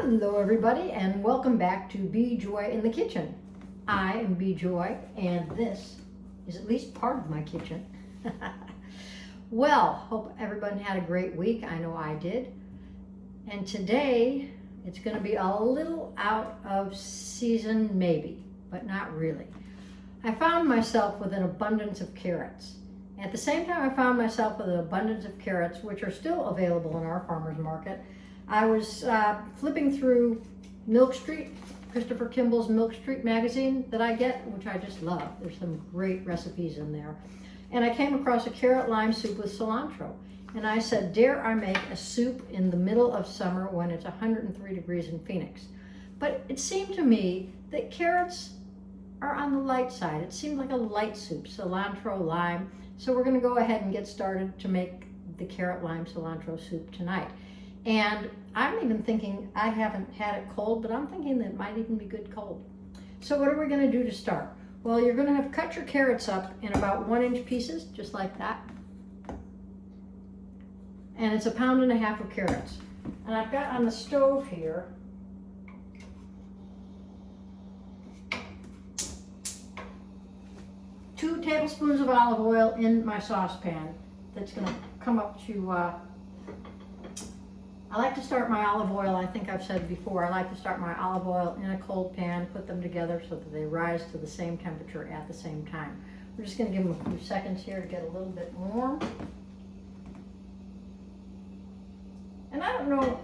Hello everybody and welcome back to Be Joy in the Kitchen. I am Be Joy and this is at least part of my kitchen. Well, hope everyone had a great week. I know I did. And today it's going to be a little out of season maybe, but not really. I found myself with an abundance of carrots. At the same time I found myself with an abundance of carrots, which are still available in our farmer's market. I was flipping through Milk Street, Christopher Kimball's Milk Street magazine that I get, which I just love. There's some great recipes in there. And I came across a carrot lime soup with cilantro. And I said, dare I make a soup in the middle of summer when it's 103 degrees in Phoenix? But it seemed to me that carrots are on the light side. It seemed like a light soup, cilantro, lime. So we're gonna go ahead and get started to make the carrot lime cilantro soup tonight. And I'm even thinking, I haven't had it cold, but I'm thinking that it might even be good cold. So what are we gonna do to start? Well, you're gonna have cut your carrots up in about 1-inch pieces, just like that. And it's 1.5 pounds of carrots. And I've got on the stove here, two tablespoons of olive oil in my saucepan. That's gonna come up to, I like to start my olive oil, I think I've said before, I like to start my olive oil in a cold pan, put them together so that they rise to the same temperature at the same time. We're just going to give them a few seconds here to get a little bit warm. And I don't know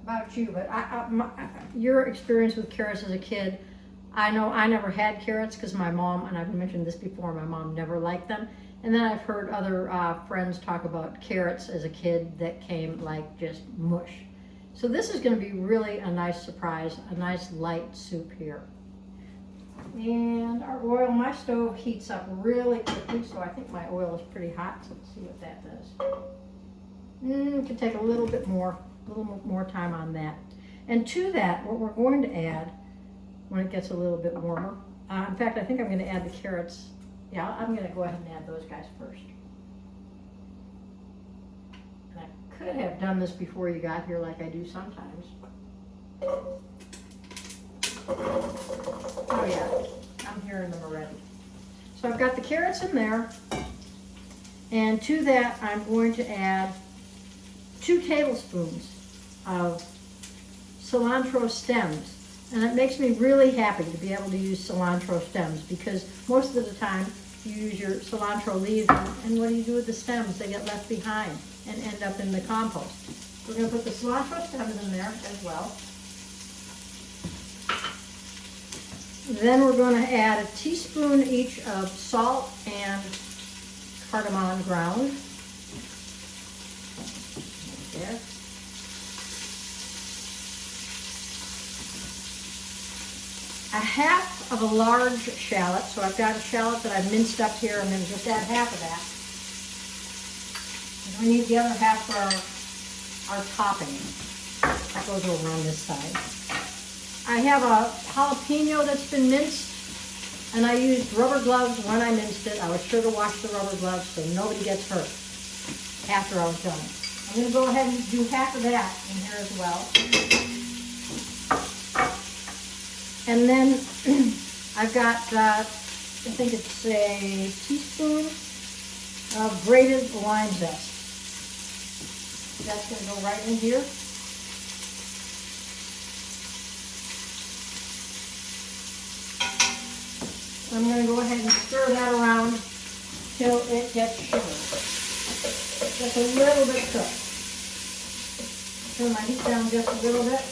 about you, but your experience with carrots as a kid, I know I never had carrots because my mom, and I've mentioned this before, my mom never liked them. And then I've heard other friends talk about carrots as a kid that came like just mush. So this is going to be really a nice surprise, a nice light soup here. And our oil, my stove heats up really quickly, so I think my oil is pretty hot. So let's see what that does. Could take a little more time on that. And to that, what we're going to add when it gets a little bit warmer, in fact, I think I'm going to add the carrots. Yeah, I'm going to go ahead and add those guys first. And I could have done this before you got here like I do sometimes. Oh yeah, I'm hearing them already. So I've got the carrots in there. And to that, I'm going to add 2 tablespoons of cilantro stems. And it makes me really happy to be able to use cilantro stems because most of the time you use your cilantro leaves and what do you do with the stems? They get left behind and end up in the compost. We're going to put the cilantro stems in there as well. Then we're going to add a teaspoon each of salt and cardamom ground. Right there. A half of a large shallot, so I've got a shallot that I've minced up here. I'm going to just add half of that. And we need the other half for our topping. That goes over on this side. I have a jalapeno that's been minced, and I used rubber gloves when I minced it. I was sure to wash the rubber gloves so nobody gets hurt after I was done. I'm going to go ahead and do half of that in here as well. And then I've got, I think it's a teaspoon of grated lime zest. That's going to go right in here. I'm going to go ahead and stir that around till it gets sugared. Just a little bit cooked. Turn my heat down just a little bit.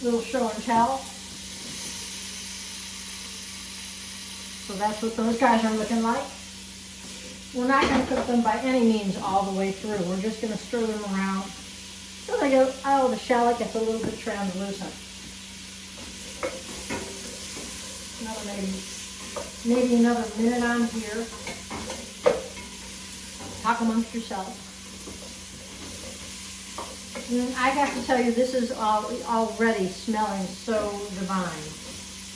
Little show and tell. So that's what those guys are looking like. We're not going to cook them by any means all the way through. We're just going to stir them around so they go, oh, the shallot gets a little bit translucent. Maybe another minute on here. Talk amongst yourselves. I have to tell you, this is already smelling so divine.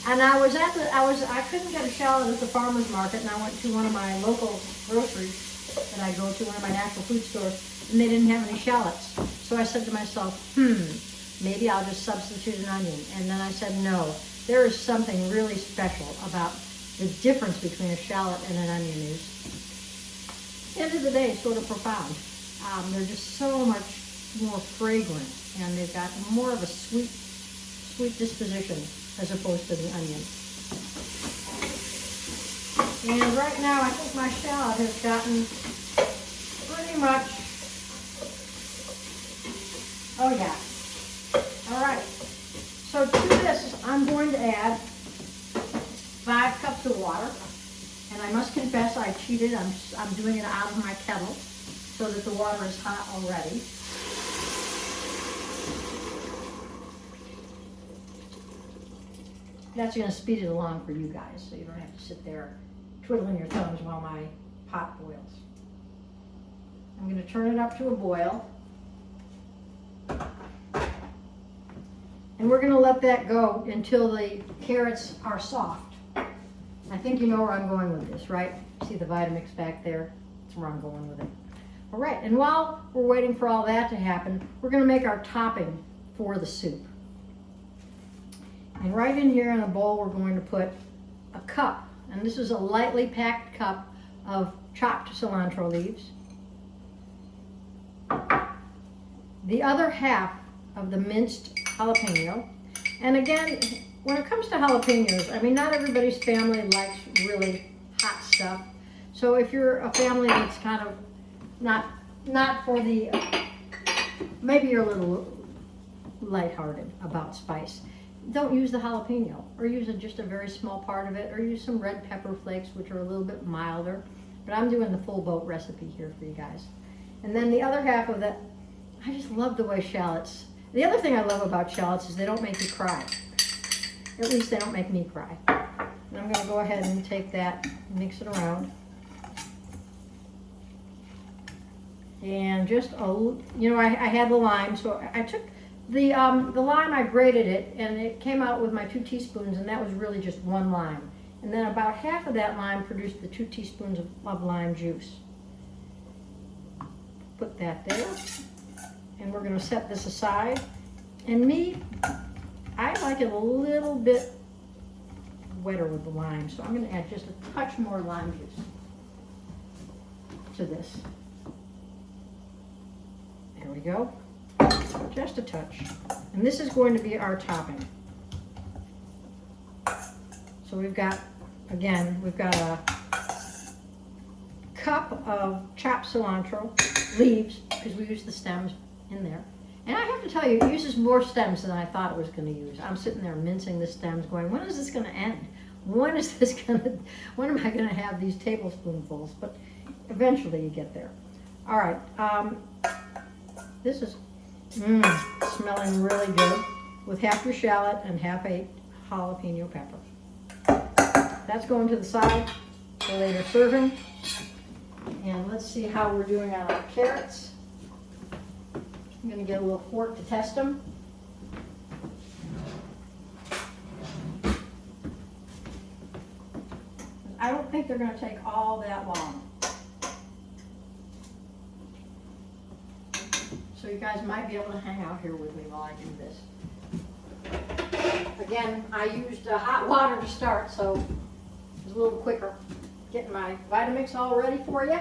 And I couldn't get a shallot at the farmer's market, and I went to one of my local groceries that I go to, one of my natural food stores, and they didn't have any shallots. So I said to myself, maybe I'll just substitute an onion. And then I said, no, there is something really special about the difference between a shallot and an onion is, end of the day, sort of profound. They're just so much more fragrant, and they've got more of a sweet disposition as opposed to the onion. And right now, I think my shallot has gotten pretty much, oh yeah. All right, so to this, I'm going to add 5 cups of water. And I must confess, I cheated. I'm doing it out of my kettle so that the water is hot already. That's going to speed it along for you guys, so you don't have to sit there twiddling your thumbs while my pot boils. I'm going to turn it up to a boil. And we're going to let that go until the carrots are soft. I think you know where I'm going with this, right? See the Vitamix back there? That's where I'm going with it. All right, and while we're waiting for all that to happen, we're going to make our topping for the soup. And right in here in a bowl, we're going to put a cup, and this is a lightly packed cup of chopped cilantro leaves. The other half of the minced jalapeno. And again, when it comes to jalapenos, I mean, not everybody's family likes really hot stuff. So if you're a family that's kind of not for the, maybe you're a little lighthearted about spice, don't use the jalapeno, or use just a very small part of it, or use some red pepper flakes, which are a little bit milder. But I'm doing the full boat recipe here for you guys. And then the other half of that, I just love the way shallots, the other thing I love about shallots is they don't make you cry. At least they don't make me cry. And I'm going to go ahead and take that, mix it around. And just, you know, I had the lime, so I took the lime, I grated it, and it came out with my 2 teaspoons, and that was really just 1 lime. And then about half of that lime produced the 2 teaspoons of lime juice. Put that there. And we're going to set this aside. And me, I like it a little bit wetter with the lime, so I'm going to add just a touch more lime juice to this. There we go. Just a touch. And this is going to be our topping. So we've got, again, we've got a cup of chopped cilantro leaves, because we use the stems in there. And I have to tell you, it uses more stems than I thought it was going to use. I'm sitting there mincing the stems going, when is this going to end? When am I going to have these tablespoonfuls? But eventually you get there. All right, this is smelling really good with half your shallot and half a jalapeno pepper. That's going to the side for later serving. And let's see how we're doing on our carrots. I'm going to get a little fork to test them. I don't think they're going to take all that long. So you guys might be able to hang out here with me while I do this. Again, I used hot water to start, so it was a little quicker. Getting my Vitamix all ready for you.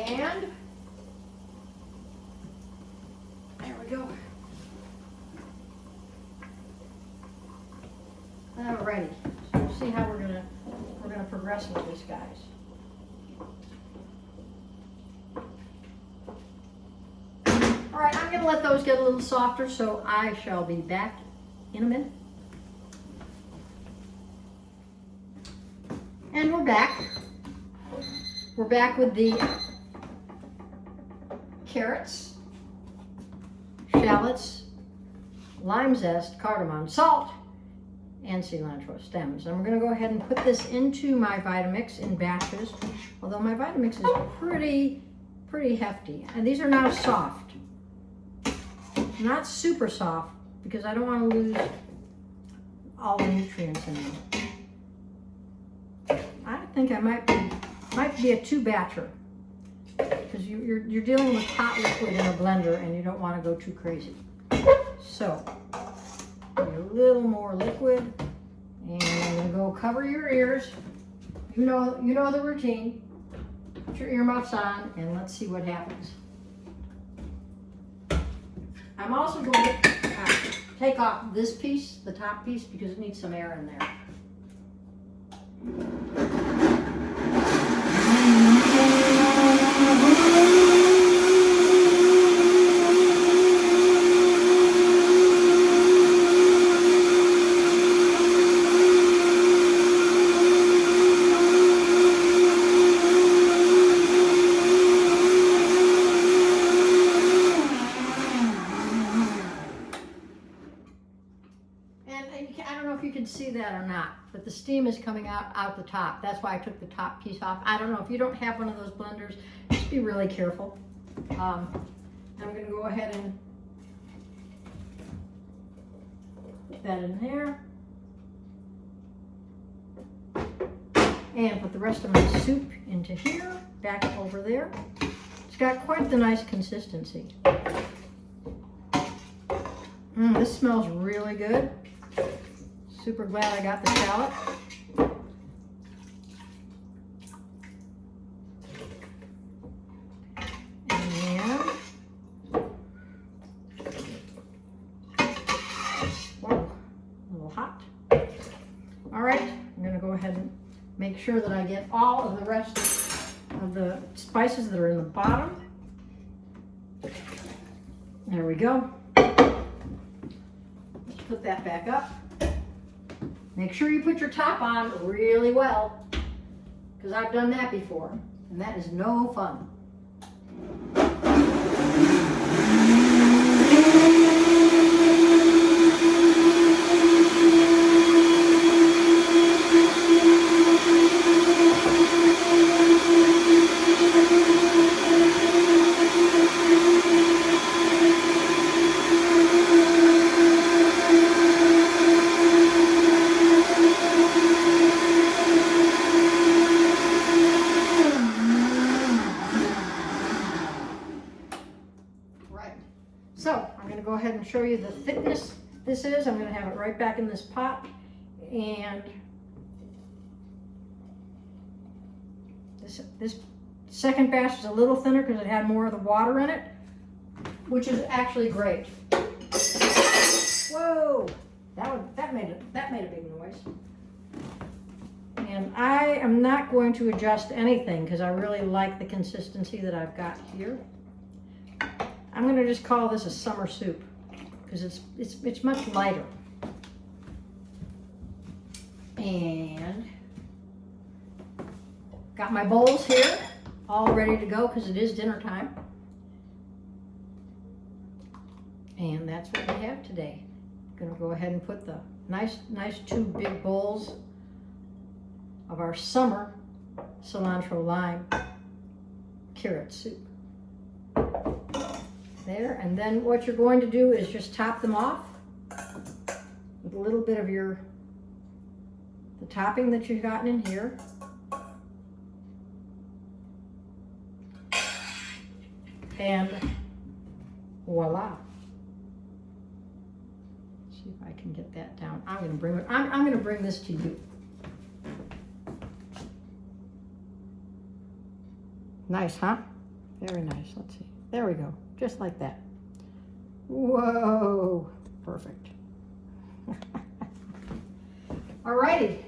And there we go. Alrighty. So we'll see how we're gonna progress with this, guys. All right, I'm gonna let those get a little softer, so I shall be back in a minute. And we're back. We're back with the carrots, shallots, lime zest, cardamom, salt, and cilantro stems. And we're going to go ahead and put this into my Vitamix in batches, although my Vitamix is pretty hefty. And these are now soft. Not super soft, because I don't want to lose all the nutrients in them. I think I might be a two-batcher, because you're dealing with hot liquid in a blender and you don't want to go too crazy. So, a little more liquid, and I'm going to go cover your ears. You know the routine. Put your earmuffs on, and let's see what happens. I'm also going to take off this piece, the top piece, because it needs some air in there. I don't know if you can see that or not, but the steam is coming out the top. That's why I took the top piece off. I don't know, if you don't have one of those blenders, just be really careful. I'm going to go ahead and put that in there. And put the rest of my soup into here, back over there. It's got quite the nice consistency. This smells really good. Super glad I got the shallot. And whoa, a little hot. All right, I'm going to go ahead and make sure that I get all of the rest of the spices that are in the bottom. There we go. Let's put that back up. Make sure you put your top on really well, because I've done that before, and that is no fun. So I'm going to go ahead and show you the thickness this is. I'm going to have it right back in this pot, and this second batch is a little thinner because it had more of the water in it, which is actually great. Whoa, that made a big noise. And I am not going to adjust anything because I really like the consistency that I've got here. I'm going to just call this a summer soup because it's much lighter. And got my bowls here all ready to go because it is dinner time. And that's what we have today. I'm going to go ahead and put the nice two big bowls of our summer cilantro lime carrot soup. There, and then what you're going to do is just top them off with a little bit of the topping that you've gotten in here. And voila. Let's see if I can get that down. I'm going to bring this to you. Nice, huh? Very nice. Let's see. There we go. Just like that. Whoa, perfect. Alrighty,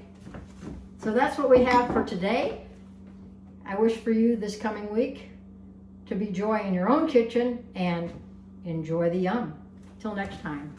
so that's what we have for today. I wish for you this coming week to be joy in your own kitchen and enjoy the yum. Till next time.